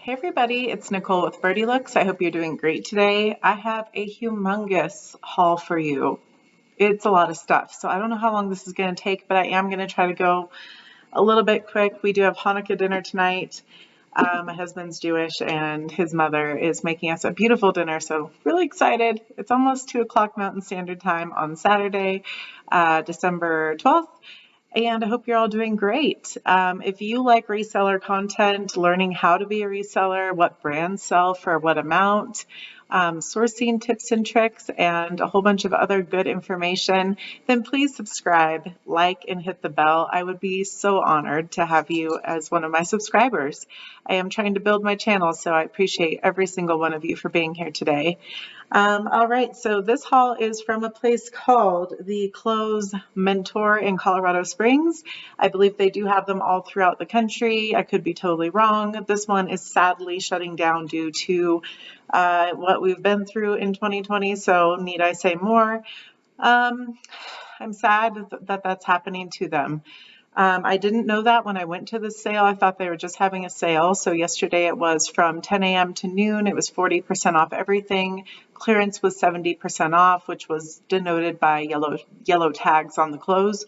Hey everybody, it's Nicole with Birdie Looks. I hope you're doing great today. I have a humongous haul for you. It's a lot of stuff, so I don't know how long this is going to take, but I am going to try to go a little bit quick. We do have Hanukkah dinner tonight. My husband's Jewish and his mother is making us a beautiful dinner, so really excited. It's almost 2 o'clock Mountain Standard Time on Saturday, December 12th. And I hope you're all doing great. If you like reseller content, learning how to be a reseller, what brands sell for what amount, sourcing tips and tricks, and a whole bunch of other good information, then please subscribe, like, and hit the bell. I would be so honored to have you as one of my subscribers. I am trying to build my channel, so I appreciate every single one of you for being here today. All right, so this haul is from a place called the Clothes Mentor in Colorado Springs. I believe they do have them all throughout the country. I could be totally wrong. This one is sadly shutting down due to what we've been through in 2020, so need I say more? I'm sad that that's happening to them. I didn't know that when I went to the sale. I thought they were just having a sale. So yesterday it was from 10 a.m. to noon. It was 40% off everything. Clearance was 70% off, which was denoted by yellow tags on the clothes.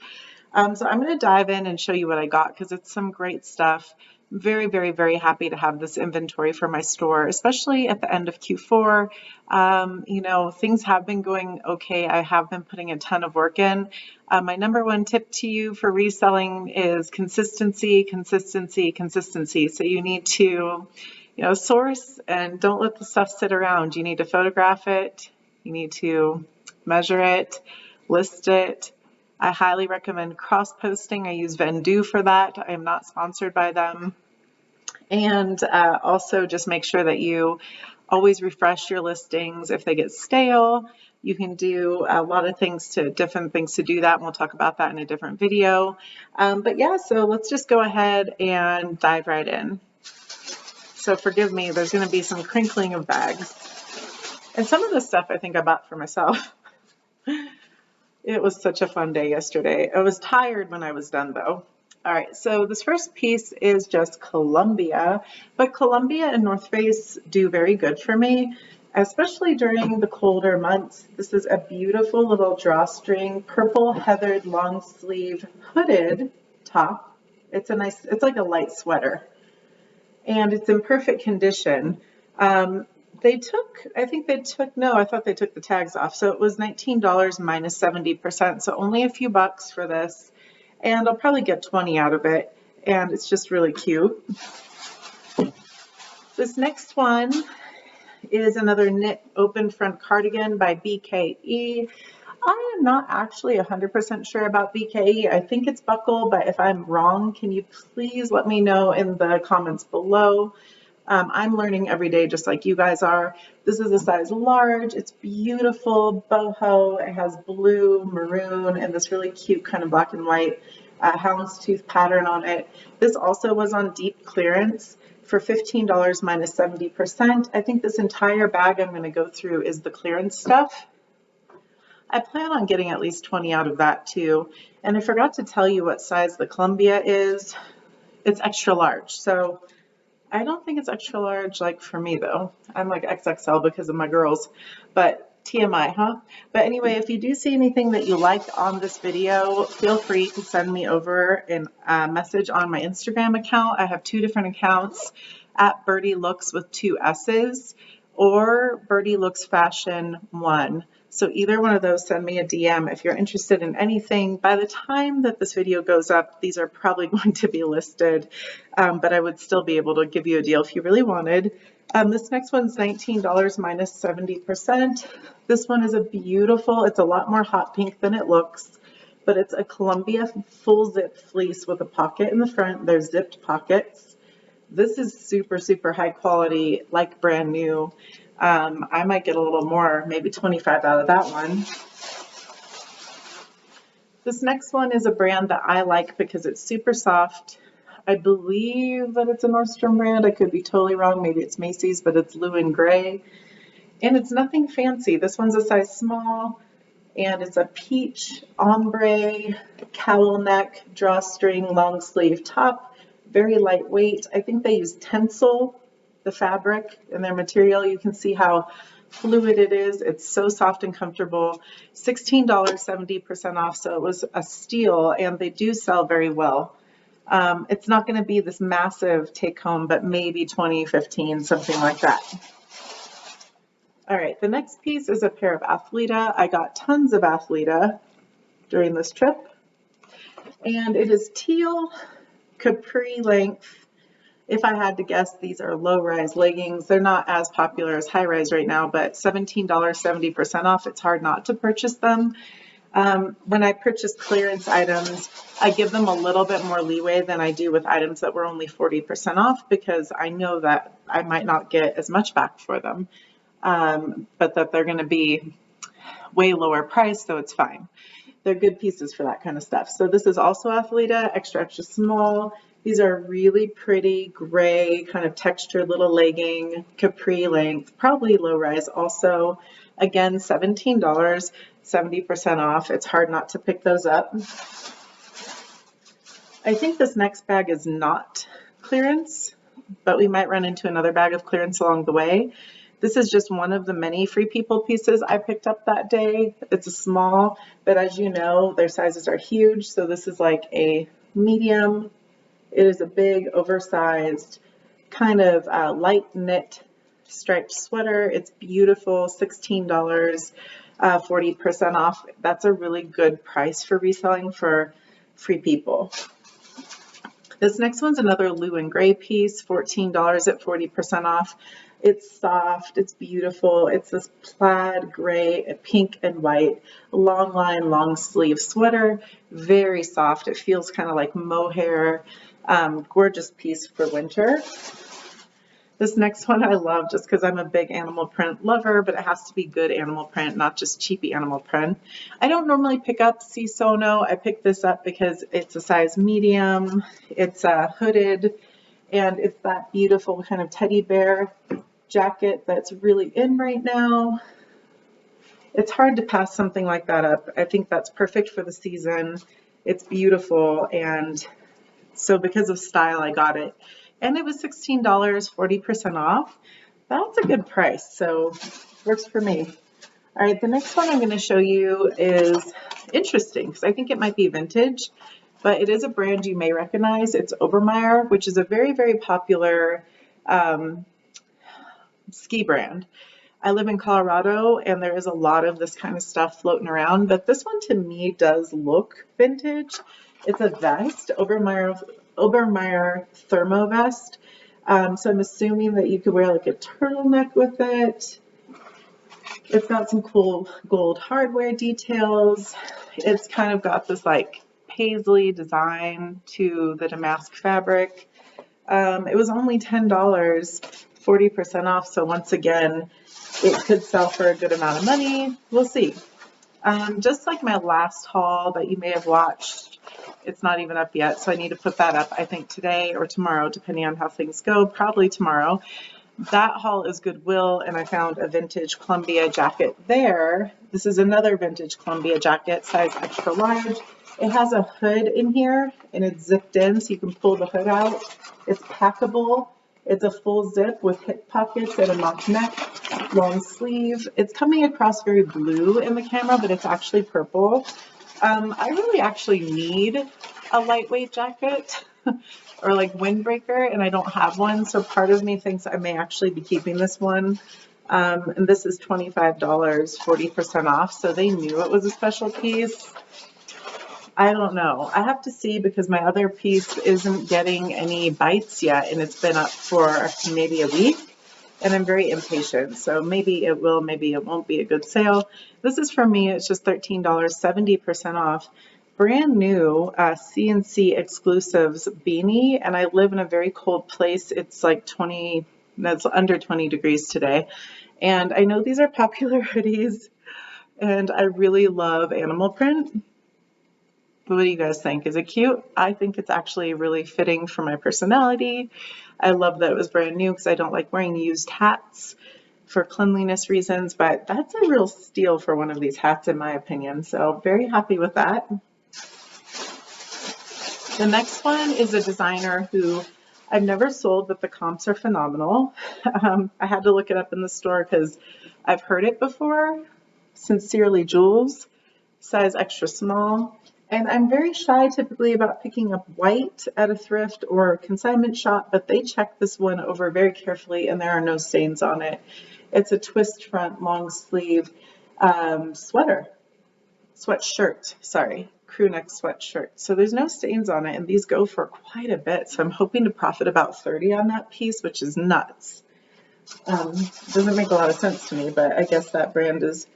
So I'm going to dive in and show you what I got because it's some great stuff. Very, very, very happy to have this inventory for my store, especially at the end of Q4. Things have been going okay. I have been putting a ton of work in. My number one tip to you for reselling is consistency, consistency, consistency. So you need to, source and don't let the stuff sit around. You need to photograph it. You need to measure it, list it. I highly recommend cross-posting. I use Vendoo for that. I am not sponsored by them. And also just make sure that you always refresh your listings. If they get stale, you can do a lot of different things to do that. And we'll talk about that in a different video. But yeah, so let's just go ahead and dive right in. So forgive me, there's going to be some crinkling of bags. And some of this stuff I think I bought for myself. It was such a fun day yesterday. I was tired when I was done though. All right, so this first piece is just Columbia, but Columbia and North Face do very good for me, especially during the colder months. This is a beautiful little drawstring, purple heathered long sleeve hooded top. It's like a light sweater and it's in perfect condition. I thought they took the tags off. So it was $19 minus 70%. So only a few bucks for this. And I'll probably get 20 out of it. And it's just really cute. This next one is another knit open front cardigan by BKE. I am not actually 100% sure about BKE. I think it's buckle, but if I'm wrong, can you please let me know in the comments below? I'm learning every day just like you guys are. This is a size large. It's beautiful boho. It has blue, maroon, and this really cute kind of black and white houndstooth pattern on it. This also was on deep clearance for $15 minus 70%. I think this entire bag I'm going to go through is the clearance stuff. I plan on getting at least 20 out of that too. And I forgot to tell you what size the Columbia is. It's extra large. So I don't think it's extra large like for me though. I'm like XXL because of my girls, but TMI, huh? But anyway, if you do see anything that you liked on this video, feel free to send me over a message on my Instagram account. I have 2 different accounts, at Birdie Looks with 2 S's or Birdie Looks Fashion 1. So either one of those, send me a DM if you're interested in anything. By the time that this video goes up, these are probably going to be listed, but I would still be able to give you a deal if you really wanted. This next one's $19 minus 70%. This one is it's a lot more hot pink than it looks, but it's a Columbia full zip fleece with a pocket in the front. There's zipped pockets. This is super, super high quality, like brand new. I might get a little more, maybe 25 out of that one. This next one is a brand that I like because it's super soft. I believe that it's a Nordstrom brand. I could be totally wrong. Maybe it's Macy's, but it's blue and gray. And it's nothing fancy. This one's a size small, and it's a peach ombre cowl neck drawstring long sleeve top. Very lightweight. I think they use Tencel. the fabric and their material. You can see how fluid it is. It's so soft and comfortable. $16, 70% off, so it was a steal, and they do sell very well. It's not going to be this massive take home, but maybe 20, 15, something like that. All right, the next piece is a pair of Athleta. I got tons of Athleta during this trip, and it is teal capri length. If I had to guess, these are low-rise leggings. They're not as popular as high-rise right now, but $17, 70% off. It's hard not to purchase them. When I purchase clearance items, I give them a little bit more leeway than I do with items that were only 40% off, because I know that I might not get as much back for them, but that they're going to be way lower price, so it's fine. They're good pieces for that kind of stuff. So this is also Athleta, extra, extra small. These are really pretty gray, kind of textured little legging, capri length, probably low rise also. Again, $17, 70% off. It's hard not to pick those up. I think this next bag is not clearance, but we might run into another bag of clearance along the way. This is just one of the many Free People pieces I picked up that day. It's a small, but as you know, their sizes are huge. So this is like a medium. It is a big, oversized, kind of light knit striped sweater. It's beautiful, $16, 40% off. That's a really good price for reselling for Free People. This next one's another Lou and Gray piece, $14 at 40% off. It's soft, it's beautiful. It's this plaid gray, pink and white, long line, long sleeve sweater. Very soft. It feels kind of like mohair. Gorgeous piece for winter. This next one I love just because I'm a big animal print lover, but it has to be good animal print, not just cheapy animal print. I don't normally pick up CSono. I picked this up because it's a size medium. It's hooded, and it's that beautiful kind of teddy bear jacket that's really in right now. It's hard to pass something like that up. I think that's perfect for the season. It's beautiful, and so because of style, I got it. And it was $16, 40% off. That's a good price, so works for me. All right, the next one I'm going to show you is interesting because I think it might be vintage, but it is a brand you may recognize. It's Obermeyer, which is a very, very popular ski brand. I live in Colorado, and there is a lot of this kind of stuff floating around, but this one to me does look vintage. It's a vest, Obermeyer thermo vest. So I'm assuming that you could wear like a turtleneck with it. It's got some cool gold hardware details. It's kind of got this like paisley design to the damask fabric. It was only $10, 40% off. So once again, it could sell for a good amount of money. We'll see. Just like my last haul that you may have watched, it's not even up yet, so I need to put that up, I think, today or tomorrow, depending on how things go, probably tomorrow. That haul is Goodwill, and I found a vintage Columbia jacket there. This is another vintage Columbia jacket, size extra large. It has a hood in here, and it's zipped in, so you can pull the hood out. It's packable. It's a full zip with hip pockets and a mock neck, long sleeve. It's coming across very blue in the camera, but it's actually purple. I really actually need a lightweight jacket or like windbreaker, and I don't have one. So part of me thinks I may actually be keeping this one. And this is $25, 40% off. So they knew it was a special piece. I don't know. I have to see because my other piece isn't getting any bites yet, and it's been up for maybe a week. And I'm very impatient, so maybe it will, maybe it won't be a good sale. This is for me, it's just $13, 70% off. Brand new CNC Exclusives beanie, and I live in a very cold place. It's like that's under 20 degrees today. And I know these are popular hoodies, and I really love animal print. What do you guys think? Is it cute? I think it's actually really fitting for my personality. I love that it was brand new because I don't like wearing used hats for cleanliness reasons, but that's a real steal for one of these hats in my opinion. So very happy with that. The next one is a designer who I've never sold, but the comps are phenomenal. I had to look it up in the store because I've heard it before. Sincerely Jules, size extra small. And I'm very shy typically about picking up white at a thrift or consignment shop, but they checked this one over very carefully and there are no stains on it. It's a twist front long sleeve sweatshirt, sorry, crew neck sweatshirt. So there's no stains on it and these go for quite a bit. So I'm hoping to profit about 30 on that piece, which is nuts. Doesn't make a lot of sense to me, but I guess that brand is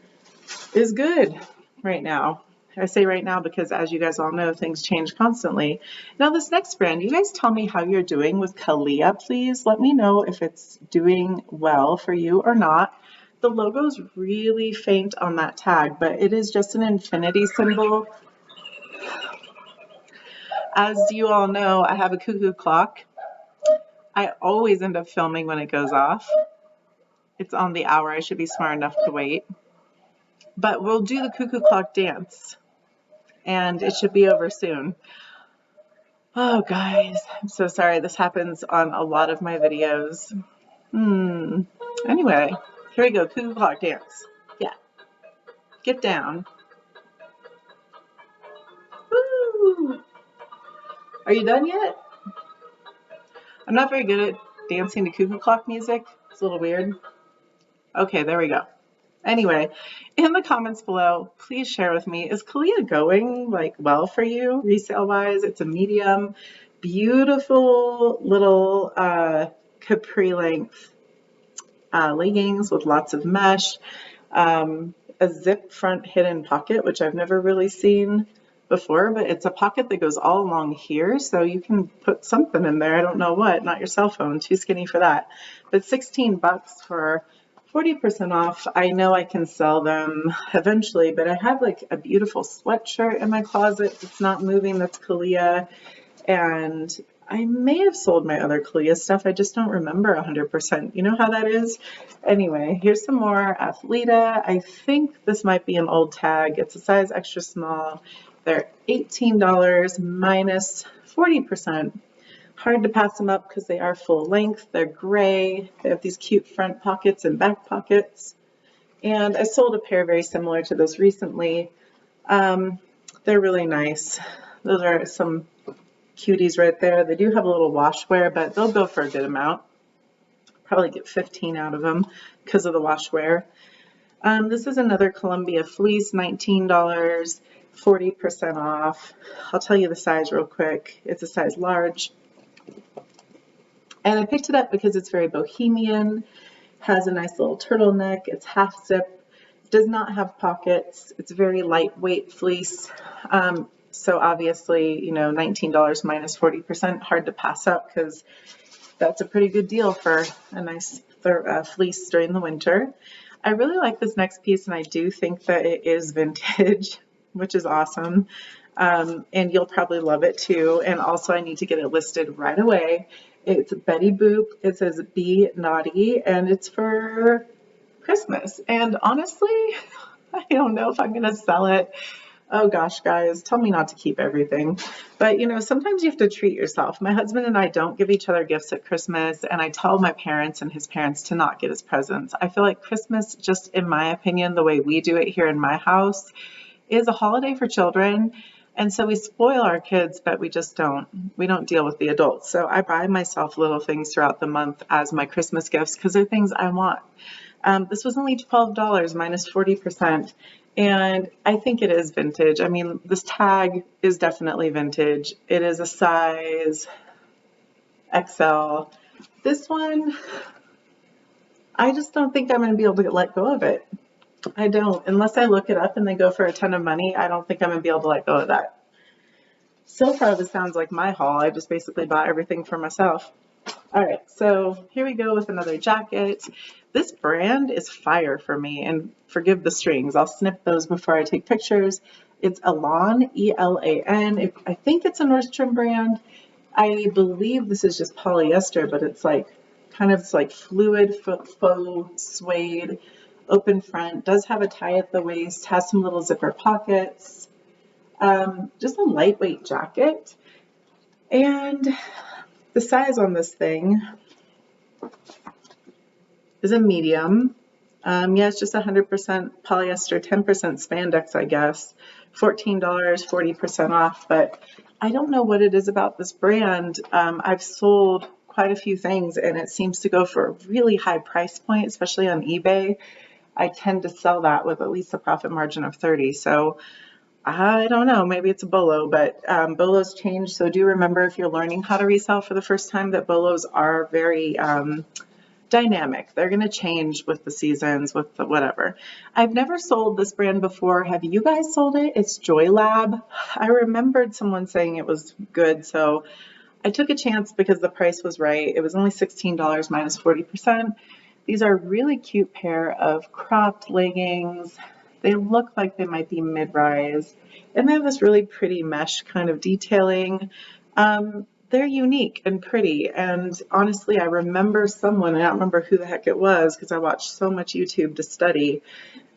good right now. I say right now because, as you guys all know, things change constantly. Now, this next brand, you guys tell me how you're doing with Kalia, please. Let me know if it's doing well for you or not. The logo's really faint on that tag, but it is just an infinity symbol. As you all know, I have a cuckoo clock. I always end up filming when it goes off. It's on the hour. I should be smart enough to wait. But we'll do the cuckoo clock dance. And it should be over soon. Oh, guys, I'm so sorry. This happens on a lot of my videos. Anyway, here we go. Cuckoo clock dance. Yeah. Get down. Woo! Are you done yet? I'm not very good at dancing to cuckoo clock music. It's a little weird. Okay, there we go. Anyway, in the comments below, please share with me, is Kalia going well for you resale wise? It's a medium, beautiful little capri length leggings with lots of mesh, a zip front hidden pocket, which I've never really seen before, but it's a pocket that goes all along here, so you can put something in there. I don't know what, not your cell phone, too skinny for that. But 16 bucks for 40% off. I know I can sell them eventually, but I have a beautiful sweatshirt in my closet that's not moving, that's Kalia, and I may have sold my other Kalia stuff. I just don't remember 100%. You know how that is? Anyway, here's some more Athleta. I think this might be an old tag. It's a size extra small. They're $18 minus 40%. Hard to pass them up because they are full length. They're gray. They have these cute front pockets and back pockets. And I sold a pair very similar to this recently. They're really nice. Those are some cuties right there. They do have a little wash wear, but they'll go for a good amount. Probably get 15 out of them because of the wash wear. This is another Columbia fleece, $19, 40% off. I'll tell you the size real quick. It's a size large. And I picked it up because it's very bohemian, has a nice little turtleneck, it's half zip, does not have pockets, it's very lightweight fleece. So obviously, $19 minus 40%, hard to pass up because that's a pretty good deal for a nice fleece during the winter. I really like this next piece, and I do think that it is vintage, which is awesome. And you'll probably love it too. And also I need to get it listed right away. It's Betty Boop. It says Be Naughty, and it's for Christmas. And honestly, I don't know if I'm going to sell it. Oh gosh, guys, tell me not to keep everything. But sometimes you have to treat yourself. My husband and I don't give each other gifts at Christmas, and I tell my parents and his parents to not get us presents. I feel like Christmas, just in my opinion, the way we do it here in my house, is a holiday for children. And so we spoil our kids, but we don't deal with the adults. So I buy myself little things throughout the month as my Christmas gifts because they're things I want. This was only $12 minus 40%. And I think it is vintage. I mean, this tag is definitely vintage. It is a size XL. This one, I just don't think I'm going to be able to let go of it. I don't. Unless I look it up and they go for a ton of money, I don't think I'm going to be able to let go of that. So far, this sounds like my haul. I just basically bought everything for myself. All right, so here we go with another jacket. This brand is fire for me, and forgive the strings. I'll snip those before I take pictures. It's Elan, E-L-A-N. I think it's a Nordstrom brand. I believe this is just polyester, but it's like fluid faux suede, open front, does have a tie at the waist, has some little zipper pockets, just a lightweight jacket. And The size on this thing is a medium. Yeah, it's just 100% polyester, 10% spandex, I guess. $14, 40% off, but I don't know what it is about this brand. I've sold quite a few things and it seems to go for a really high price point, especially on eBay. I tend to sell that with at least a profit margin of 30. So I don't know, maybe it's a bolo, but bolos change. So do remember if you're learning how to resell for the first time that bolos are very dynamic. They're going to change with the seasons, with the whatever. I've never sold this brand before. Have you guys sold it? It's JoyLab. I remembered someone saying it was good, so I took a chance because the price was right. It was only $16 minus 40%. These are a really cute pair of cropped leggings. They look like they might be mid-rise, and they have this really pretty mesh kind of detailing. They're unique and pretty, and honestly, I remember someone, I don't remember who the heck it was because I watched so much YouTube to study,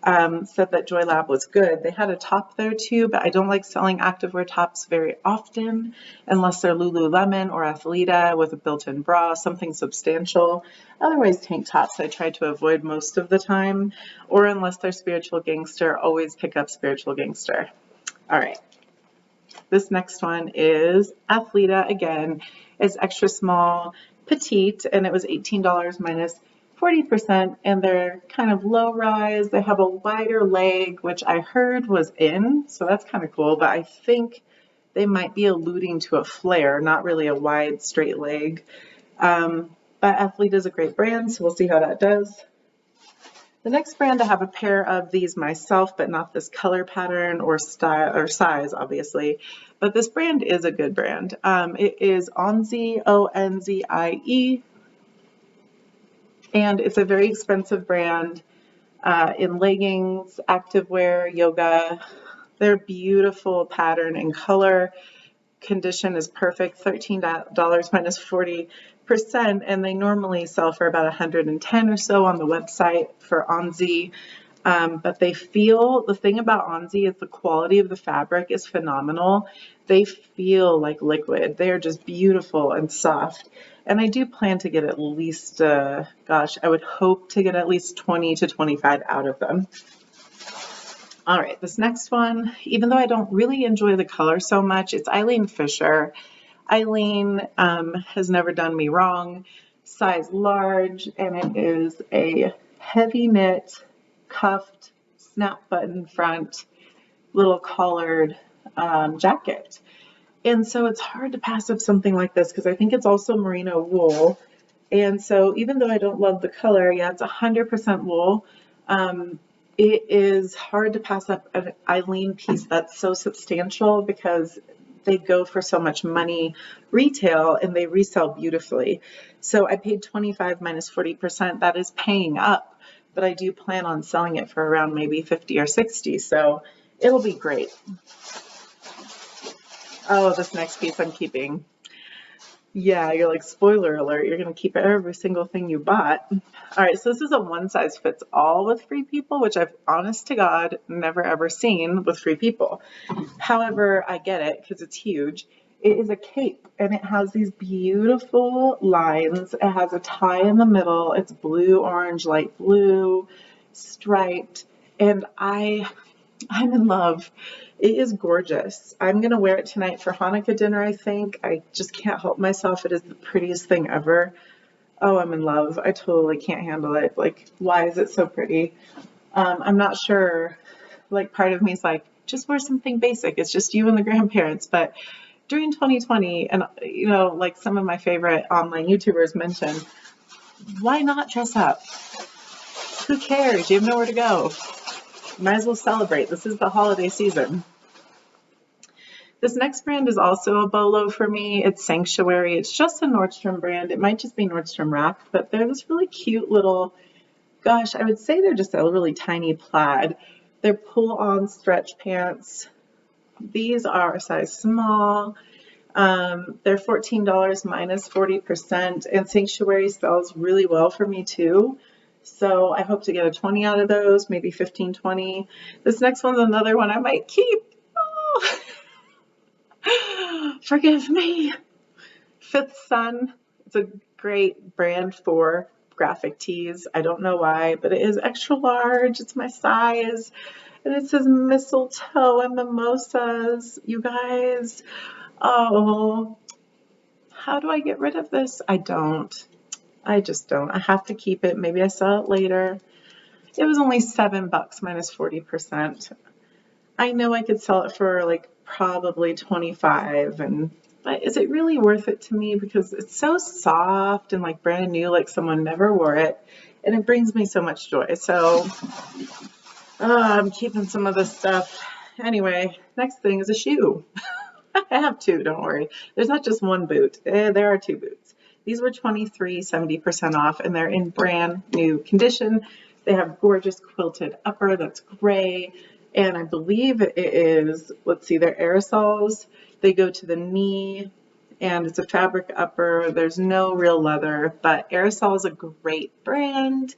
said that JoyLab was good. They had a top there too, but I don't like selling activewear tops very often unless they're Lululemon or Athleta with a built-in bra, something substantial. Otherwise, tank tops I try to avoid most of the time, or unless they're Spiritual Gangster, always pick up Spiritual Gangster. All right. This next one is Athleta again. It's extra small, petite, and it was $18 minus 40%, and they're kind of low rise. They have a wider leg, which I heard was in, so that's kind of cool, but I think they might be alluding to a flare, not really a wide straight leg. But Athleta is a great brand, so we'll see how that does. The next brand, I have a pair of these myself, but not this color pattern or style or size, obviously. But this brand is a good brand. It is Onzie, Onzie, and it's a very expensive brand in leggings, activewear, yoga. They're beautiful pattern and color. Condition is perfect, $13 minus 40%, and they normally sell for about 110 or so on the website for Onzie. But they feel, the thing about Onzie is the quality of the fabric is phenomenal. They feel like liquid. They are just beautiful and soft. And I do plan to get at least, I would hope to get at least 20 to 25 out of them. All right, this next one, even though I don't really enjoy the color so much, it's Eileen Fisher. Eileen has never done me wrong. Size large, and it is a heavy knit, cuffed, snap button front, little collared jacket. And so it's hard to pass up something like this because I think it's also merino wool. And so even though I don't love the color, yeah, it's 100% wool. It is hard to pass up an Eileen piece that's so substantial because they go for so much money retail and they resell beautifully. So I paid 25 minus 40%. That is paying up, but I do plan on selling it for around maybe 50 or 60. So it'll be great. Oh, this next piece I'm keeping. Yeah, you're like, spoiler alert, you're going to keep every single thing you bought. All right, so this is a one size fits all with Free People, which I've, honest to God, never ever seen with Free People. However, I get it because it's huge. It is a cape and it has these beautiful lines. It has a tie in the middle. It's blue, orange, light blue, striped, and I'm in love. It is gorgeous. I'm going to wear it tonight for Hanukkah dinner, I think. I just can't help myself. It is the prettiest thing ever. Oh, I'm in love. I totally can't handle it. Like, why is it so pretty? I'm not sure. Like, part of me is like, just wear something basic. It's just you and the grandparents. But during 2020, and, you know, like some of my favorite online YouTubers mentioned, why not dress up? Who cares? You have nowhere to go. Might as well celebrate. This is the holiday season. This next brand is also a bolo for me. It's Sanctuary. It's just a Nordstrom brand. It might just be Nordstrom Rack, but they're this really cute little, gosh, I would say they're just a really tiny plaid. They're pull-on stretch pants. These are a size small. They're $14 minus 40%, and Sanctuary sells really well for me too. So I hope to get a 20 out of those, maybe 15, 20. This next one's another one I might keep. Oh. Forgive me. Fifth Sun. It's a great brand for graphic tees. I don't know why, but it is extra large. It's my size. And it says mistletoe and mimosas. You guys, oh, how do I get rid of this? I don't. I just don't. I have to keep it. Maybe I sell it later. It was only $7 minus 40%. I know I could sell it for like probably 25, but is it really worth it to me? Because it's so soft and like brand new, like someone never wore it, and it brings me so much joy. So I'm keeping some of this stuff. Anyway, next thing is a shoe. I have two, don't worry. There's not just one boot. There are two boots. These were 70% off, and they're in brand new condition. They have gorgeous quilted upper that's gray, and I believe it is, let's see, they're aerosols. They go to the knee, and it's a fabric upper. There's no real leather, but Aerosol is a great brand.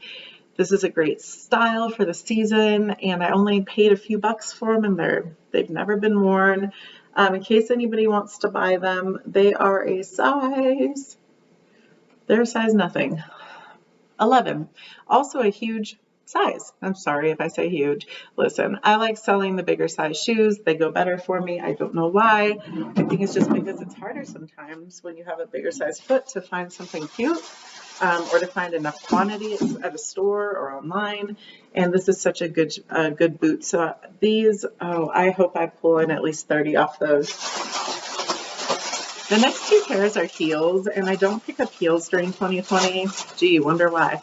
This is a great style for the season, and I only paid a few bucks for them, and they've never been worn. In case anybody wants to buy them, they're a size nothing, 11. Also a huge size. I'm sorry if I say huge. Listen, I like selling the bigger size shoes. They go better for me. I don't know why. I think it's just because it's harder sometimes when you have a bigger size foot to find something cute. Or to find enough quantity at a store or online. And this is such a good boot. So these, I hope I pull in at least 30 off those. The next two pairs are heels, and I don't pick up heels during 2020. Gee, wonder why.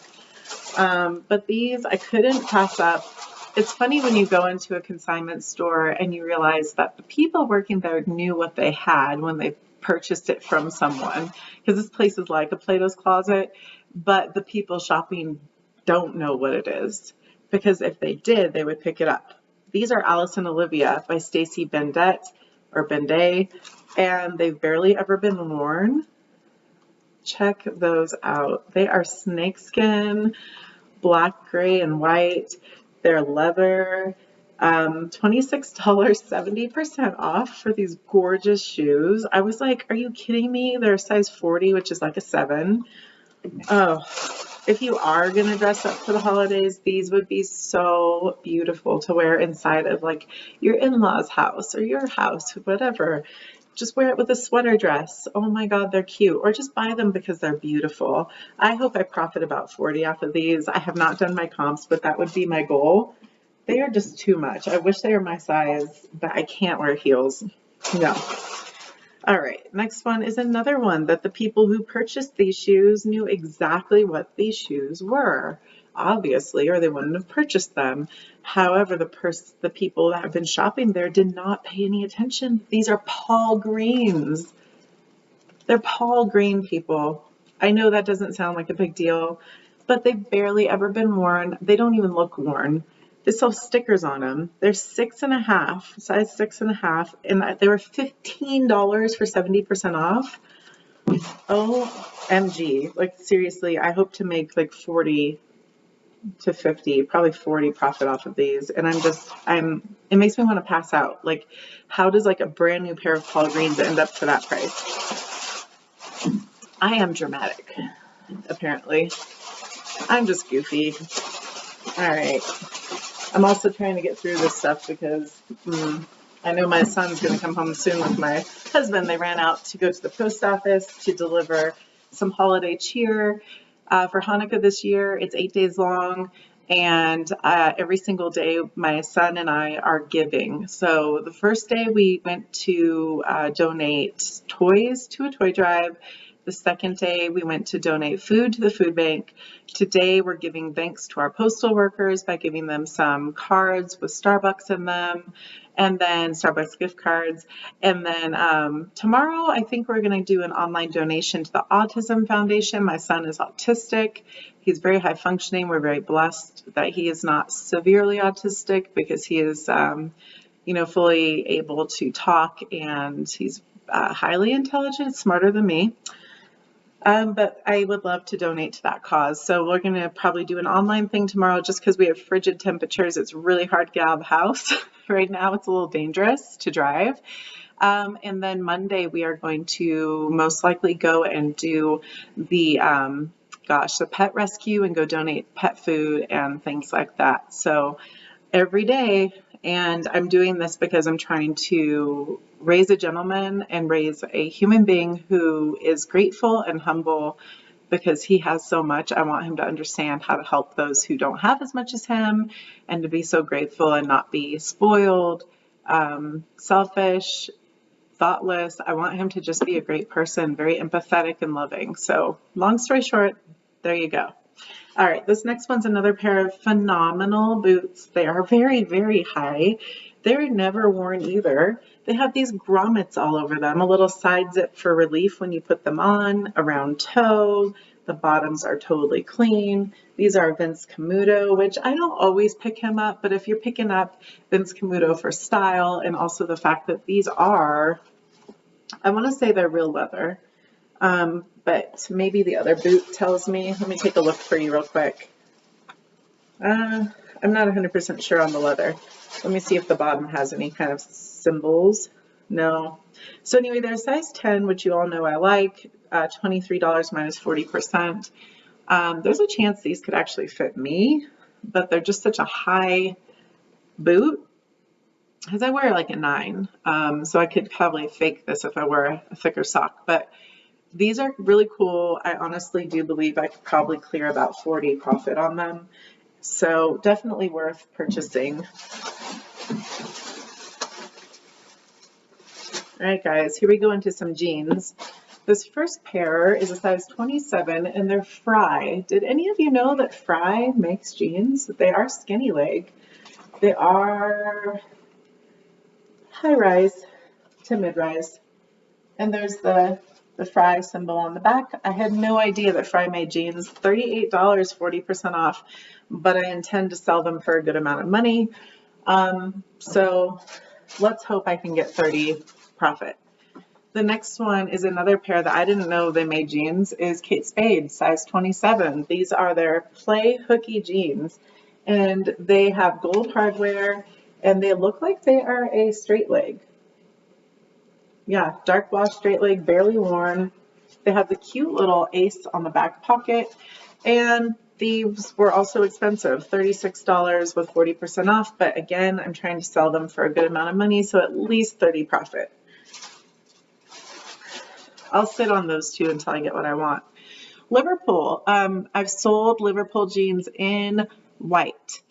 But these I couldn't pass up. It's funny when you go into a consignment store and you realize that the people working there knew what they had when they purchased it from someone, because this place is like a Plato's Closet, but the people shopping don't know what it is, because if they did, they would pick it up. These are Alice and Olivia by Stacey Bendet or Benday, and they've barely ever been worn. Check those out. They are snakeskin, black, gray, and white. They're leather. $26, 70% off for these gorgeous shoes. I was like, are you kidding me? They're a size 40, which is like a 7. Oh, if you are going to dress up for the holidays, these would be so beautiful to wear inside of like your in-laws' house or your house, whatever. Just wear it with a sweater dress. Oh my God, they're cute. Or just buy them because they're beautiful. I hope I profit about 40 off of these. I have not done my comps, but that would be my goal. They are just too much. I wish they were my size, but I can't wear heels. No. All right, next one is another one that the people who purchased these shoes knew exactly what these shoes were, obviously, or they wouldn't have purchased them. However, the people that have been shopping there did not pay any attention. These are Paul Greens. They're Paul Green, people. I know that doesn't sound like a big deal, but they've barely ever been worn. They don't even look worn. They still have stickers on them. They're 6.5, size 6.5, and they were $15 for 70% off. OMG. Like, seriously, I hope to make like 40 to 50, probably 40 profit off of these. And it makes me want to pass out. Like, how does like a brand new pair of Paul Greens end up for that price? I am dramatic, apparently. I'm just goofy. All right. I'm also trying to get through this stuff because I know my son's going to come home soon with my husband. They ran out to go to the post office to deliver some holiday cheer for Hanukkah this year. It's 8 days long, and every single day my son and I are giving. So the first day we went to donate toys to a toy drive. The second day, we went to donate food to the food bank. Today, we're giving thanks to our postal workers by giving them some cards with Starbucks in them, and then Starbucks gift cards. And then tomorrow, I think we're going to do an online donation to the Autism Foundation. My son is autistic. He's very high functioning. We're very blessed that he is not severely autistic, because he is, fully able to talk, and he's highly intelligent, smarter than me. But I would love to donate to that cause. So we're going to probably do an online thing tomorrow, just because we have frigid temperatures. It's really hard to get out of the house. Right now, it's a little dangerous to drive. And then Monday, we are going to most likely go and do the, the pet rescue and go donate pet food and things like that. So every day, and I'm doing this because I'm trying to raise a gentleman and raise a human being who is grateful and humble because he has so much. I want him to understand how to help those who don't have as much as him and to be so grateful and not be spoiled, selfish, thoughtless. I want him to just be a great person, very empathetic and loving. So long story short, there you go. All right, this next one's another pair of phenomenal boots. They are very, very high. They're never worn either. They have these grommets all over them, a little side zip for relief when you put them on, a round toe. The bottoms are totally clean. These are Vince Camuto, which I don't always pick him up, but if you're picking up Vince Camuto for style and also the fact that these are, I want to say they're real leather. But maybe the other boot tells me. Let me take a look for you real quick. I'm not 100% sure on the leather. Let me see if the bottom has any kind of symbols. No. So anyway, they're size 10, which you all know I like, $23 minus 40%. There's a chance these could actually fit me, but they're just such a high boot because I wear like a 9. So I could probably fake this if I wear a thicker sock, but these are really cool. I honestly do believe I could probably clear about 40 profit on them. So definitely worth purchasing. All right, guys, here we go into some jeans. This first pair is a size 27 and they're Fry. Did any of you know that Fry makes jeans? They are skinny leg. They are high rise to mid rise. And there's the Fry symbol on the back. I had no idea that Fry made jeans. $38, 40% off, but I intend to sell them for a good amount of money. So let's hope I can get 30 profit. The next one is another pair that I didn't know they made jeans, is Kate Spade, size 27. These are their play hooky jeans, and they have gold hardware, and they look like they are a straight leg. Yeah, dark wash, straight leg, barely worn. They have the cute little ace on the back pocket, and these were also expensive, $36 with 40% off, but again, I'm trying to sell them for a good amount of money, so at least 30 profit. I'll sit on those two until I get what I want. Liverpool. I've sold Liverpool jeans in white.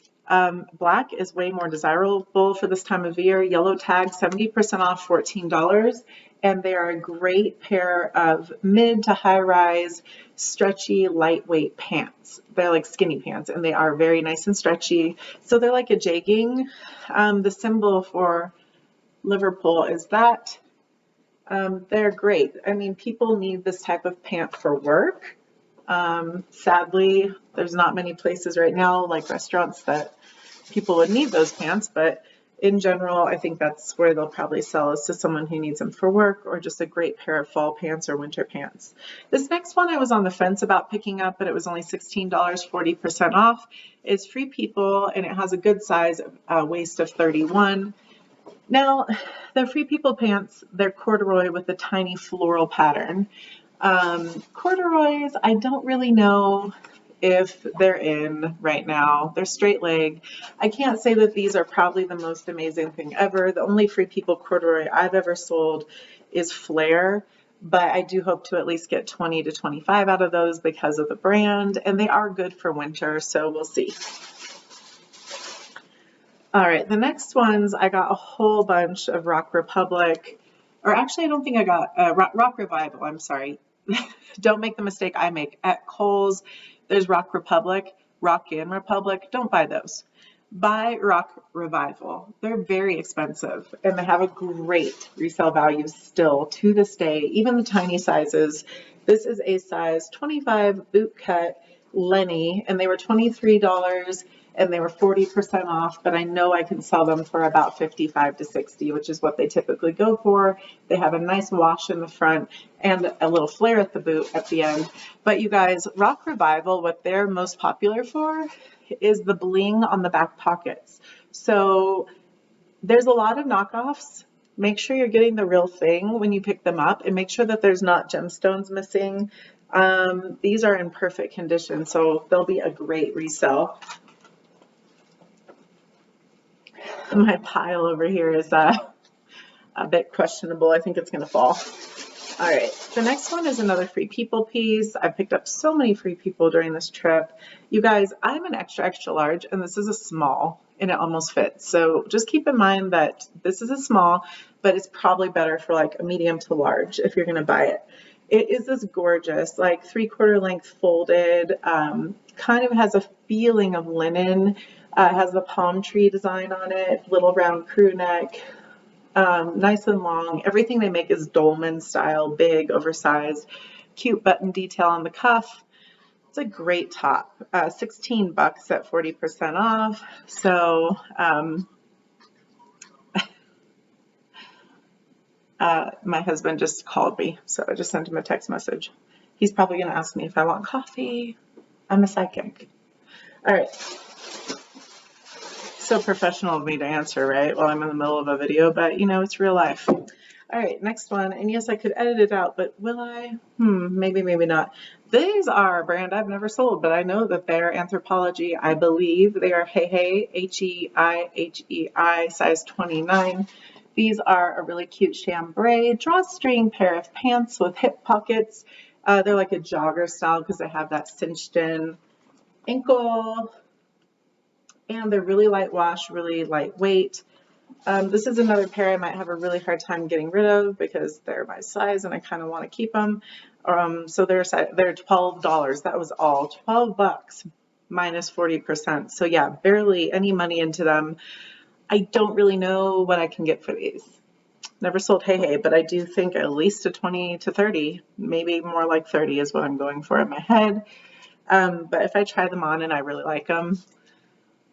Black is way more desirable for this time of year. Yellow tag, 70% off, $14. And they are a great pair of mid to high rise, stretchy, lightweight pants. They're like skinny pants and they are very nice and stretchy. So they're like a jegging. The symbol for Liverpool is that. They're great. I mean, people need this type of pant for work. Sadly, there's not many places right now, like restaurants, that people would need those pants, but in general, I think that's where they'll probably sell, is to someone who needs them for work or just a great pair of fall pants or winter pants. This next one I was on the fence about picking up, but it was only $16, 40% off. It's Free People, and it has a good size waist of 31. Now, the Free People pants, they're corduroy with a tiny floral pattern. Corduroys, I don't really know if they're in right now. They're straight leg. I can't say that these are probably the most amazing thing ever. The only Free People corduroy I've ever sold is Flare, but I do hope to at least get 20 to 25 out of those because of the brand, and they are good for winter, so we'll see. All right, the next ones, I got a whole bunch of Rock Republic, or actually I don't think I got Rock Revival, I'm sorry. Don't make the mistake I make. At Kohl's, there's Rock Republic, Rock and Republic. Don't buy those. Buy Rock Revival. They're very expensive, and they have a great resale value still to this day, even the tiny sizes. This is a size 25 boot cut Lenny, and they were $23, and they were 40% off, but I know I can sell them for about 55 to 60, which is what they typically go for. They have a nice wash in the front and a little flare at the boot at the end. But you guys, Rock Revival, what they're most popular for is the bling on the back pockets. So there's a lot of knockoffs make sure you're getting the real thing when you pick them up, and make sure that there's not gemstones missing. These are in perfect condition, so they'll be a great resell. My pile over here is a bit questionable. I think it's going to fall. All right, the next one is another Free People piece. I picked up so many Free People during this trip. You guys, I'm an extra, extra large, and this is a small, and it almost fits. So just keep in mind that this is a small, but it's probably better for like a medium to large if you're going to buy it. It is this gorgeous, like 3/4 length folded, kind of has a feeling of linen. It has the palm tree design on it, little round crew neck. Nice and long. Everything they make is dolman style, big, oversized, cute button detail on the cuff. It's a great top. $16 at 40% off. So my husband just called me, so I just sent him a text message. He's probably going to ask me if I want coffee. I'm a psychic. All right. So professional of me to answer, right? While I'm in the middle of a video, but you know, it's real life. All right, next one. And yes, I could edit it out, but will I? Maybe, maybe not. These are a brand I've never sold, but I know that they're Anthropologie. I believe they are Hey Hey, H-E-I, size 29. These are a really cute chambray drawstring pair of pants with hip pockets. They're like a jogger style because they have that cinched in ankle. And they're really light wash, really lightweight. This is another pair I might have a really hard time getting rid of because they're my size and I kind of want to keep them. So they're $12. That was all $12 minus 40%. So yeah, barely any money into them. I don't really know what I can get for these. Never sold Hey Hey, but I do think at least a 20 to 30, maybe more like 30 is what I'm going for in my head. But if I try them on and I really like them,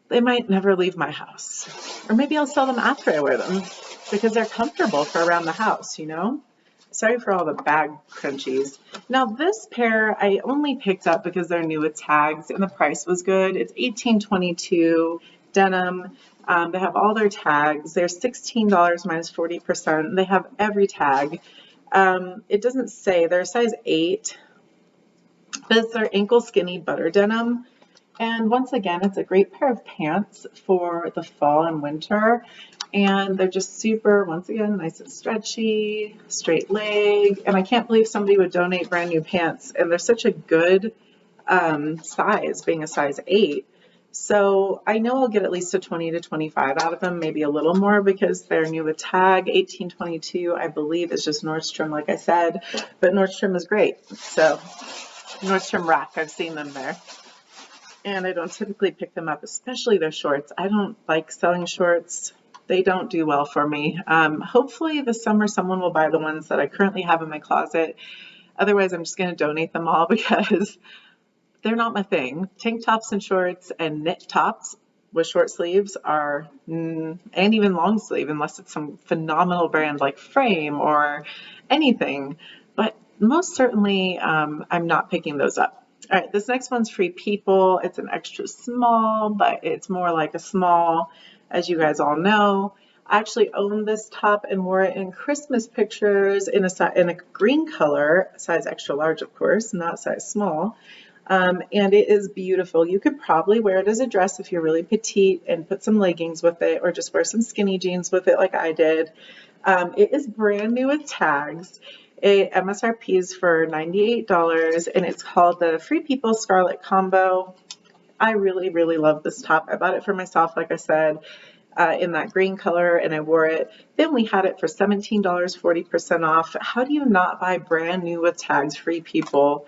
they might never leave my house. Or maybe I'll sell them after I wear them because they're comfortable for around the house, you know? Sorry for all the bag crunchies. Now this pair I only picked up because they're new with tags and the price was good. It's $18.22 denim. They have all their tags. They're $16 minus 40%. They have every tag. It doesn't say, they're a size 8, but it's their ankle skinny butter denim. And once again, it's a great pair of pants for the fall and winter. And they're just super, once again, nice and stretchy, straight leg. And I can't believe somebody would donate brand new pants. And they're such a good size, being a size 8. So I know I'll get at least a 20 to 25 out of them, maybe a little more because they're new with tag. $18.22, I believe, is just Nordstrom, like I said. But Nordstrom is great. So Nordstrom Rack, I've seen them there. And I don't typically pick them up, especially their shorts. I don't like selling shorts. They don't do well for me. Hopefully this summer someone will buy the ones that I currently have in my closet. Otherwise, I'm just going to donate them all because they're not my thing. Tank tops and shorts and knit tops with short sleeves are, and even long sleeve, unless it's some phenomenal brand like Frame or anything. But most certainly, I'm not picking those up. All right, this next one's Free People. It's an extra small, but it's more like a small, as you guys all know. I actually owned this top and wore it in Christmas pictures in a green color, size extra large, of course, not size small. And it is beautiful. You could probably wear it as a dress if you're really petite and put some leggings with it, or just wear some skinny jeans with it like I did. It is brand new with tags. MSRP is for $98, and it's called the Free People Scarlet Combo. I really, really love this top. I bought it for myself, like I said, in that green color, and I wore it. They only had it for $17, 40% off. How do you not buy brand new with tags, Free People?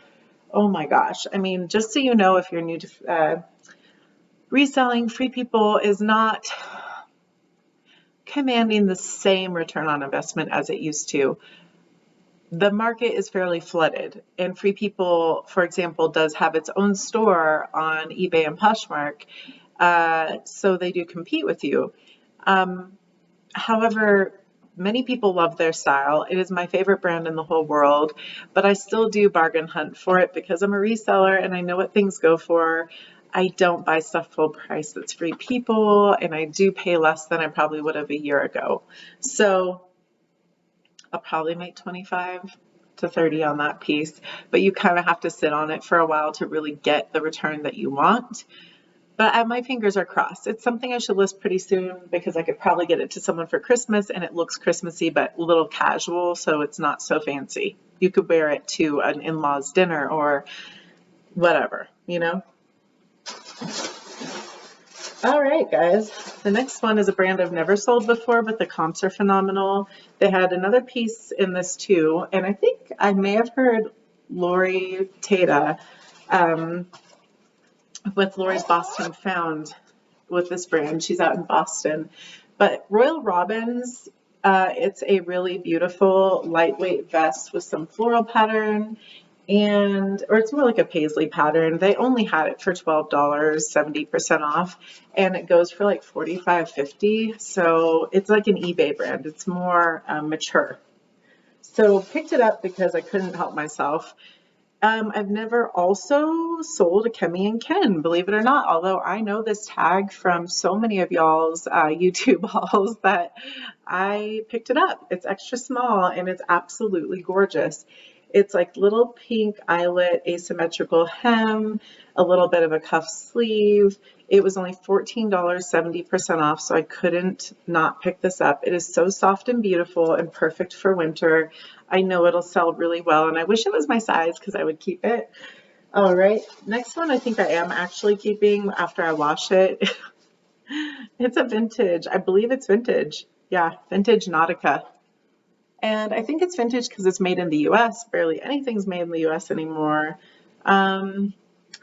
Oh my gosh. I mean, just so you know, if you're new to reselling, Free People is not commanding the same return on investment as it used to. The market is fairly flooded, and Free People, for example, does have its own store on eBay and Poshmark, so they do compete with you. However, many people love their style. It is my favorite brand in the whole world, but I still do bargain hunt for it because I'm a reseller and I know what things go for. I don't buy stuff full price that's Free People, and I do pay less than I probably would have a year ago. So I'll probably make 25 to 30 on that piece, but you kind of have to sit on it for a while to really get the return that you want. But my fingers are crossed. It's something I should list pretty soon because I could probably get it to someone for Christmas and it looks Christmassy but a little casual, so it's not so fancy. You could wear it to an in-laws dinner or whatever, you know? All right, guys. The next one is a brand I've never sold before, but the comps are phenomenal. They had another piece in this too, and I think I may have heard Lori Tata with Lori's Boston Found with this brand. She's out in Boston. But Royal Robins, it's a really beautiful lightweight vest with some floral pattern or it's more like a paisley pattern. They only had it for $12, 70% off, and it goes for like $45.50. So it's like an eBay brand. It's more mature. So picked it up because I couldn't help myself. I've never also sold a Kemi and Ken, believe it or not, although I know this tag from so many of y'all's YouTube hauls that I picked it up. It's extra small and it's absolutely gorgeous. It's like little pink eyelet, asymmetrical hem, a little bit of a cuff sleeve. It was only $14, 70% off, so I couldn't not pick this up. It is so soft and beautiful and perfect for winter. I know it'll sell really well, and I wish it was my size because I would keep it. All right, next one I think I am actually keeping after I wash it. It's a vintage. I believe it's vintage. Yeah, vintage Nautica. And I think it's vintage because it's made in the US. Barely anything's made in the US anymore. 100%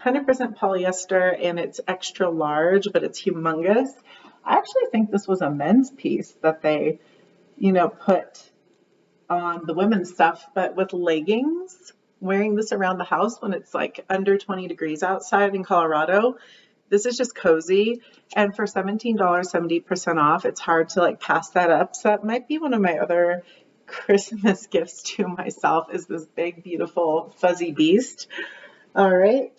polyester, and it's extra large, but it's humongous. I actually think this was a men's piece that they, put on the women's stuff, but with leggings, wearing this around the house when it's like under 20 degrees outside in Colorado. This is just cozy. And for $17, 70% off, it's hard to like pass that up. So that might be one of my other Christmas gifts to myself, is this big, beautiful, fuzzy beast. All right.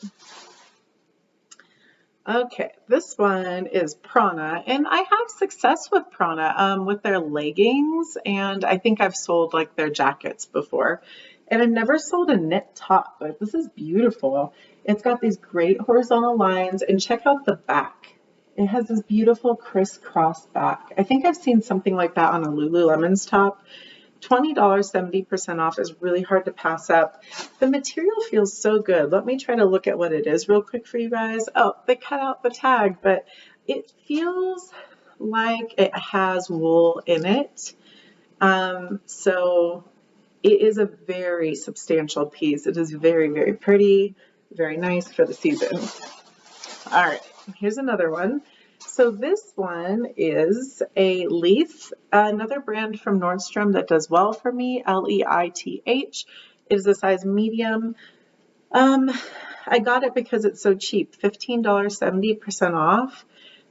Okay, this one is Prana, and I have success with Prana with their leggings, and I think I've sold like their jackets before. And I've never sold a knit top, but this is beautiful. It's got these great horizontal lines, and check out the back. It has this beautiful crisscross back. I think I've seen something like that on a Lululemon's top. $20, 70% off is really hard to pass up. The material feels so good. Let me try to look at what it is real quick for you guys. Oh, they cut out the tag, but it feels like it has wool in it. So it is a very substantial piece. It is very, very pretty, very nice for the season. All right, here's another one. So this one is a Leith, another brand from Nordstrom that does well for me, Leith. It is a size medium. I got it because it's so cheap, $15, 70% off.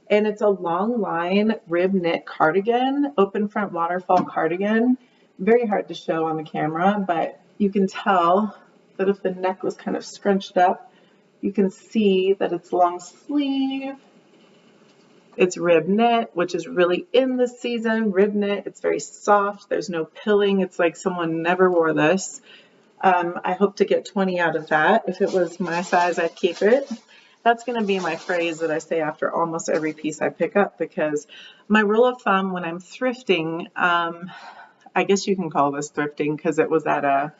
And it's a long line rib knit cardigan, open front waterfall cardigan. Very hard to show on the camera, but you can tell that if the neck was kind of scrunched up, you can see that it's long sleeve. It's rib knit, which is really in this season. Rib knit, it's very soft. There's no pilling. It's like someone never wore this. I hope to get 20 out of that. If it was my size, I'd keep it. That's going to be my phrase that I say after almost every piece I pick up, because my rule of thumb when I'm thrifting, I guess you can call this thrifting because it was at a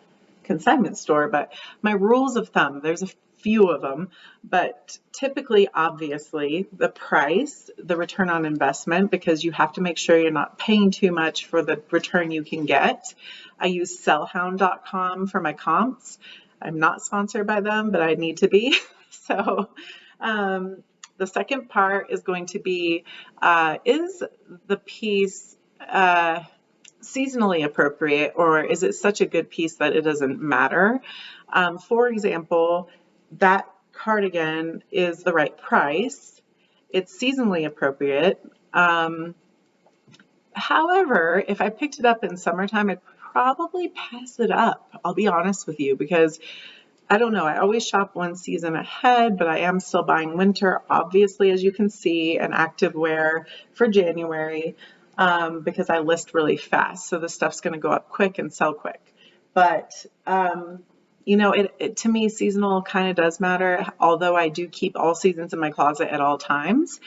consignment store, but my rules of thumb, there's a few of them, but typically, obviously, the price, the return on investment, because you have to make sure you're not paying too much for the return you can get. I use sellhound.com for my comps. I'm not sponsored by them, but I need to be. So the second part is going to be, is the piece seasonally appropriate, or is it such a good piece that it doesn't matter? For example, that cardigan is the right price. It's seasonally appropriate. However, if I picked it up in summertime, I'd probably pass it up. I'll be honest with you, because I don't know. I always shop one season ahead, but I am still buying winter, obviously, as you can see, and active wear for January. because I list really fast. So the stuff's going to go up quick and sell quick. But, you know, to me, seasonal kind of does matter, although I do keep all seasons in my closet at all times.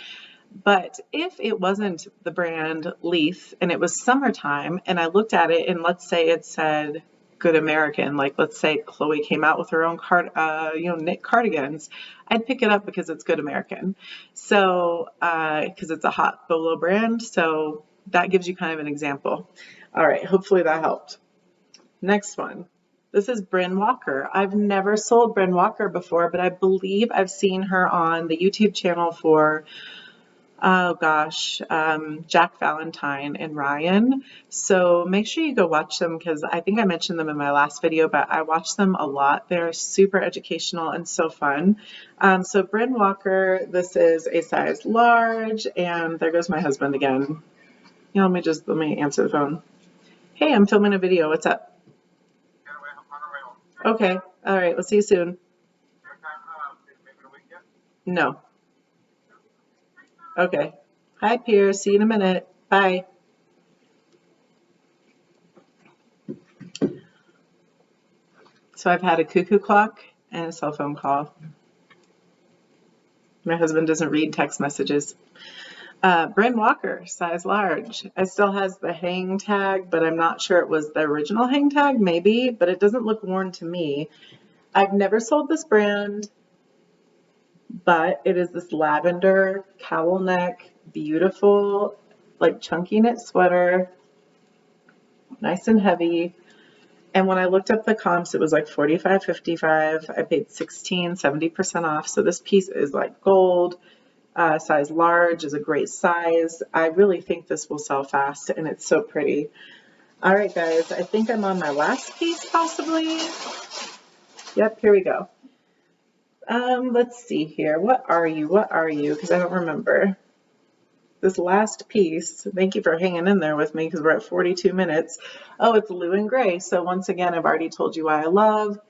But if it wasn't the brand Leaf and it was summertime and I looked at it and let's say it said Good American, like let's say Chloe came out with her own knit cardigans, I'd pick it up because it's Good American. So, because it's a hot bolo brand. So that gives you kind of an example. All right. Hopefully that helped. Next one. This is Bryn Walker. I've never sold Bryn Walker before, but I believe I've seen her on the YouTube channel for Jack Valentine and Ryan. So make sure you go watch them because I think I mentioned them in my last video, but I watch them a lot. They're super educational and so fun. So Bryn Walker, this is a size large, and there goes my husband again. You know, let me answer the phone. Hey, I'm filming a video. What's up? Okay. All right. We'll see you soon. No. Okay. Hi, Pierce. See you in a minute. Bye. So I've had a cuckoo clock and a cell phone call. My husband doesn't read text messages. Bryn Walker, size large. It still has the hang tag, but I'm not sure it was the original hang tag, maybe, but it doesn't look worn to me. I've never sold this brand, but it is this lavender cowl neck, beautiful, like chunky knit sweater, nice and heavy. And when I looked up the comps, it was like $45, $55. I paid $16, 70% off. So this piece is like gold. Size large is a great size. I really think this will sell fast and it's so pretty. All right, guys, I think I'm on my last piece possibly. Yep, here we go. Let's see here. What are you? Because I don't remember. This last piece, thank you for hanging in there with me because we're at 42 minutes. Oh, it's Lou and Gray. So once again, I've already told you why I love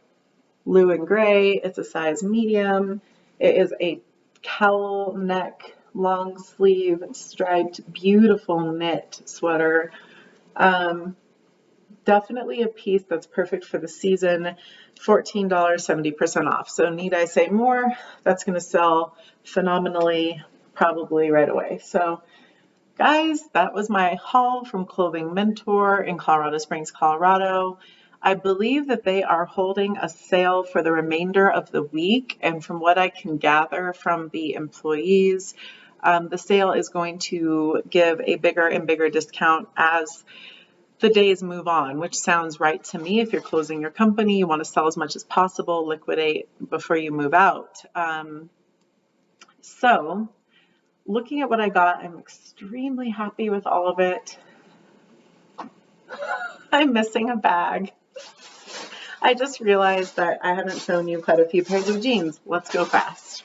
Lou and Gray. It's a size medium. It is a cowl neck, long sleeve, striped, beautiful knit sweater. Definitely a piece that's perfect for the season. $14, 70% off. So need I say more? That's going to sell phenomenally, probably right away. So guys, that was my haul from Clothing Mentor in Colorado Springs, Colorado. I believe that they are holding a sale for the remainder of the week, and from what I can gather from the employees, the sale is going to give a bigger and bigger discount as the days move on, which sounds right to me. If you're closing your company, you want to sell as much as possible, liquidate before you move out. So looking at what I got, I'm extremely happy with all of it. I'm missing a bag. I just realized that I haven't shown you quite a few pairs of jeans. Let's go fast.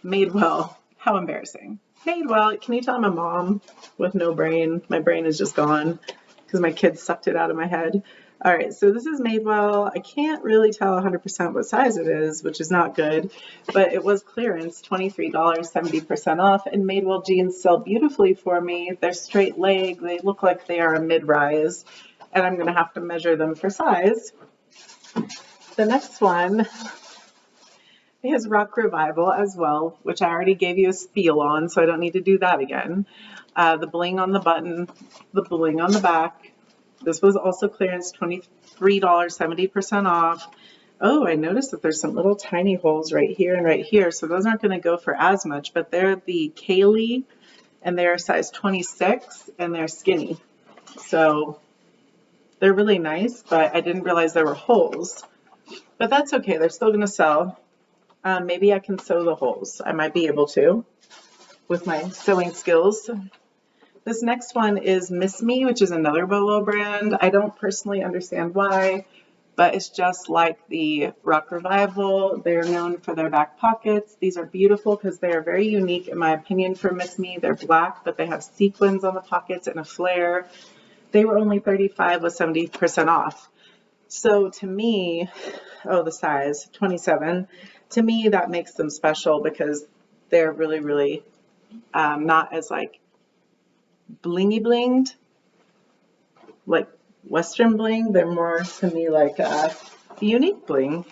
Madewell. How embarrassing. Madewell. Can you tell I'm a mom with no brain? My brain is just gone because my kids sucked it out of my head. All right, so this is Madewell. I can't really tell 100% what size it is, which is not good, but it was clearance, $23, 70% off, and Madewell jeans sell beautifully for me. They're straight leg. They look like they are a mid-rise, and I'm going to have to measure them for size. The next one is Rock Revival as well, which I already gave you a spiel on, so I don't need to do that again. The bling on the button, the bling on the back. This was also clearance, $23, 70% off. Oh, I noticed that there's some little tiny holes right here and right here, so those aren't going to go for as much, but they're the Kaylee, and they're size 26, and they're skinny. So they're really nice, but I didn't realize there were holes. But that's okay. They're still going to sell. Maybe I can sew the holes. I might be able to with my sewing skills. This next one is Miss Me, which is another Bolo brand. I don't personally understand why, but it's just like the Rock Revival. They're known for their back pockets. These are beautiful because they are very unique, in my opinion, for Miss Me. They're black, but they have sequins on the pockets and a flare. They were only $35 with 70% off. So to me, the size, 27. To me, that makes them special because they're really, really not as like blingy blinged, like Western bling. They're more to me like unique bling,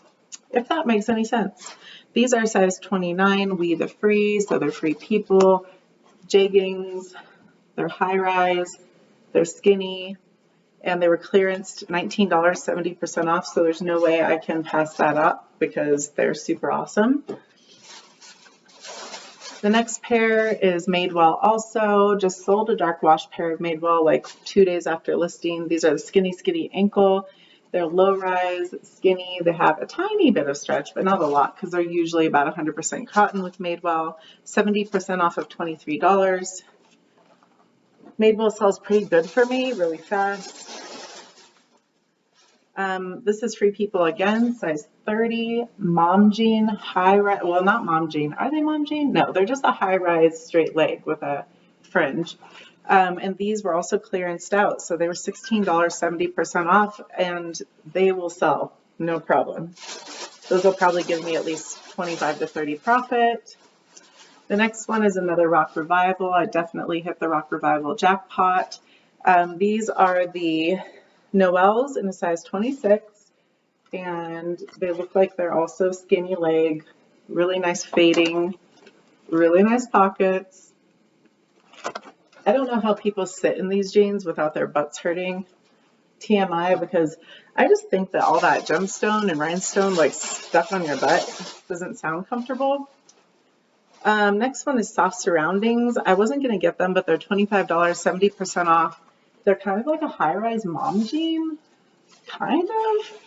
if that makes any sense. These are size 29, We the Free, so they're free people. Jeggings, they're high rise, they're skinny, and they were clearanced $19, 70% off, so there's no way I can pass that up because they're super awesome. The next pair is Madewell also. Just sold a dark wash pair of Madewell like 2 days after listing. These are the skinny ankle. They're low rise, skinny. They have a tiny bit of stretch, but not a lot because they're usually about 100% cotton with Madewell. 70% off of $23. Madewell sells pretty good for me, really fast. This is Free People again, size 30, mom jean, high rise. Well, not mom jean. Are they mom jean? No, they're just a high rise straight leg with a fringe. And these were also clearanced out, so they were $16, 70% off, and they will sell, no problem. Those will probably give me at least 25 to 30 profit. The next one is another Rock Revival. I definitely hit the Rock Revival jackpot. These are the Noels in a size 26, and they look like they're also skinny leg, really nice fading, really nice pockets. I don't know how people sit in these jeans without their butts hurting. TMI, because I just think that all that gemstone and rhinestone like stuck on your butt doesn't sound comfortable. Next one is Soft Surroundings. I wasn't going to get them, but they're $25, 70% off. They're kind of like a high-rise mom jean, kind of.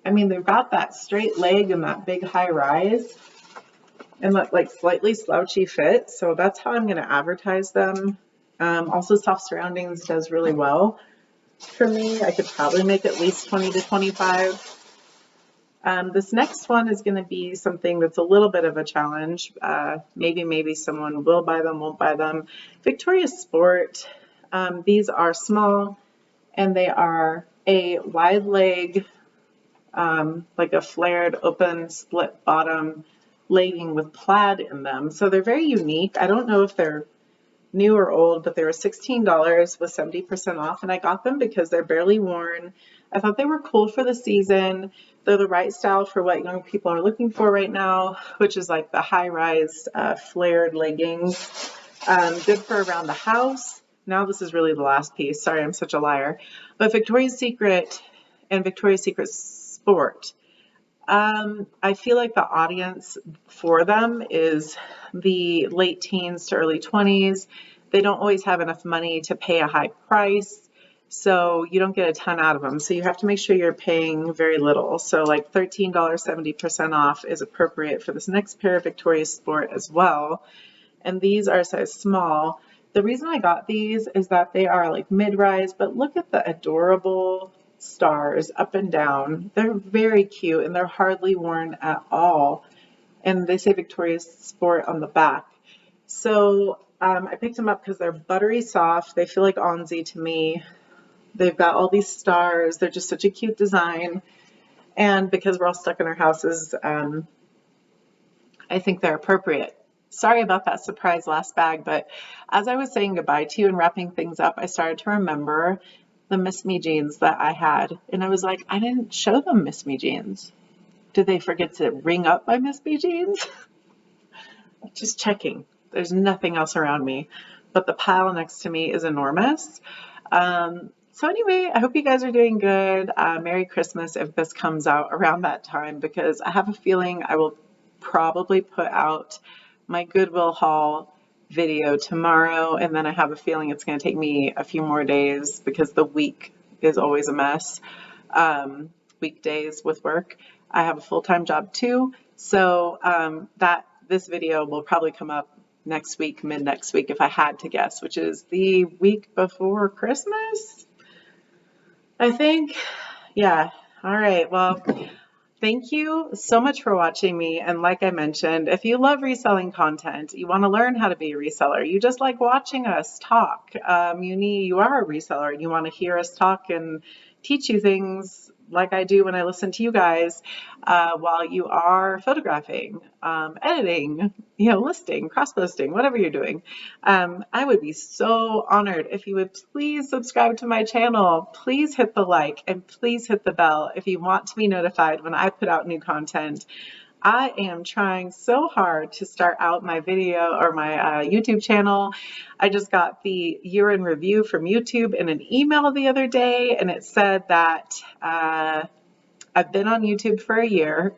I mean, they've got that straight leg and that big high rise and that like slightly slouchy fit. So that's how I'm going to advertise them. Also, Soft Surroundings does really well for me. I could probably make at least 20 to 25. This next one is going to be something that's a little bit of a challenge. Maybe someone will buy them, won't buy them. Victoria's Sport. These are small, and they are a wide leg, like a flared open split bottom legging with plaid in them. So they're very unique. I don't know if they're new or old, but they were $16 with 70% off, and I got them because they're barely worn. I thought they were cool for the season. They're the right style for what young people are looking for right now, which is like the high-rise flared leggings. Good for around the house. Now this is really the last piece. Sorry, I'm such a liar. But Victoria's Secret and Victoria's Secret Sport. I feel like the audience for them is the late teens to early 20s. They don't always have enough money to pay a high price, so you don't get a ton out of them. So you have to make sure you're paying very little. So like $13, 70% off is appropriate for this next pair of Victoria's Sport as well. And these are size small. The reason I got these is that they are like mid-rise, but look at the adorable stars up and down. They're very cute and they're hardly worn at all. And they say Victoria's Sport on the back. So I picked them up because they're buttery soft. They feel like Onzy to me. They've got all these stars. They're just such a cute design. And because we're all stuck in our houses, I think they're appropriate. Sorry about that surprise last bag, but as I was saying goodbye to you and wrapping things up, I started to remember the Miss Me jeans that I had. And I was like, I didn't show them Miss Me jeans. Did they forget to ring up my Miss Me jeans? Just checking. There's nothing else around me, but the pile next to me is enormous. So anyway, I hope you guys are doing good. Merry Christmas if this comes out around that time, because I have a feeling I will probably put out my Goodwill haul video tomorrow, and then I have a feeling it's going to take me a few more days because the week is always a mess. Weekdays with work. I have a full-time job too, so this video will probably come up next week, mid next week, if I had to guess, which is the week before Christmas, I think. Yeah. All right. Well, thank you so much for watching me. And like I mentioned, if you love reselling content, you want to learn how to be a reseller, you just like watching us talk, you are a reseller and you want to hear us talk and teach you things like I do when I listen to you guys while you are photographing, editing, listing, cross-posting, whatever you're doing. I would be so honored if you would please subscribe to my channel. Please hit the like and please hit the bell if you want to be notified when I put out new content. I am trying so hard to start out my video or my YouTube channel. I just got the year in review from YouTube in an email the other day, and it said that I've been on YouTube for a year,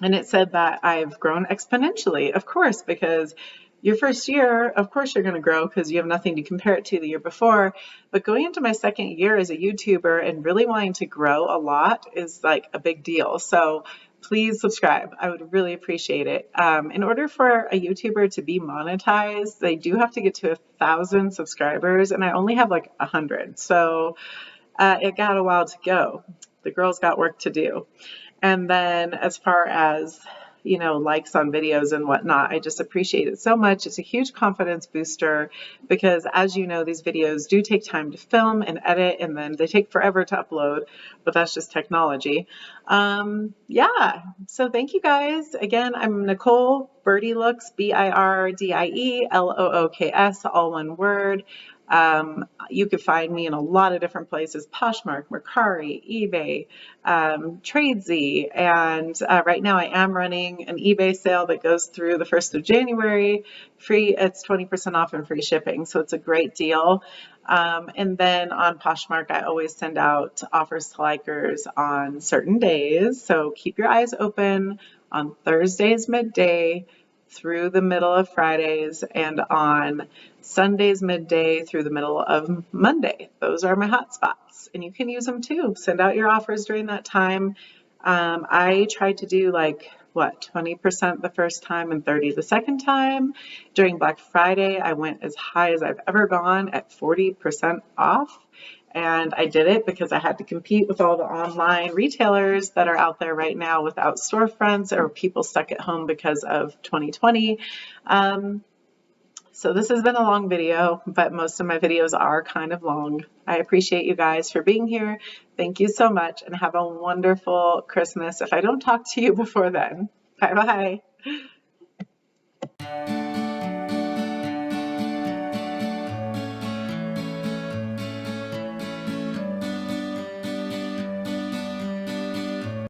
and it said that I've grown exponentially, of course, because your first year, of course, you're going to grow because you have nothing to compare it to the year before. But going into my second year as a YouTuber and really wanting to grow a lot is like a big deal. So please subscribe. I would really appreciate it. In order for a YouTuber to be monetized, they do have to get to 1,000 subscribers, and I only have like 100. So it got a while to go. The girls got work to do. And then as far as, likes on videos and whatnot, I just appreciate it so much. It's a huge confidence booster because, as you know, these videos do take time to film and edit, and then they take forever to upload, but that's just technology. Yeah, so thank you guys. Again, I'm Nicole, Birdie Looks, BIRDIELOOKS, all one word. You could find me in a lot of different places: Poshmark, Mercari, eBay, Tradesy, and right now I am running an eBay sale that goes through the 1st of January. It's 20% off and free shipping, so it's a great deal. And then on Poshmark, I always send out offers to likers on certain days, so keep your eyes open on Thursdays midday through the middle of Fridays, and on Sundays midday through the middle of Monday. Those are my hot spots, and you can use them too. Send out your offers during that time. I tried to do 20% the first time and 30% the second time. During Black Friday, I went as high as I've ever gone at 40% off. And I did it because I had to compete with all the online retailers that are out there right now without storefronts or people stuck at home because of 2020. So this has been a long video, but most of my videos are kind of long. I appreciate you guys for being here. Thank you so much, and have a wonderful Christmas if I don't talk to you before then. Bye-bye.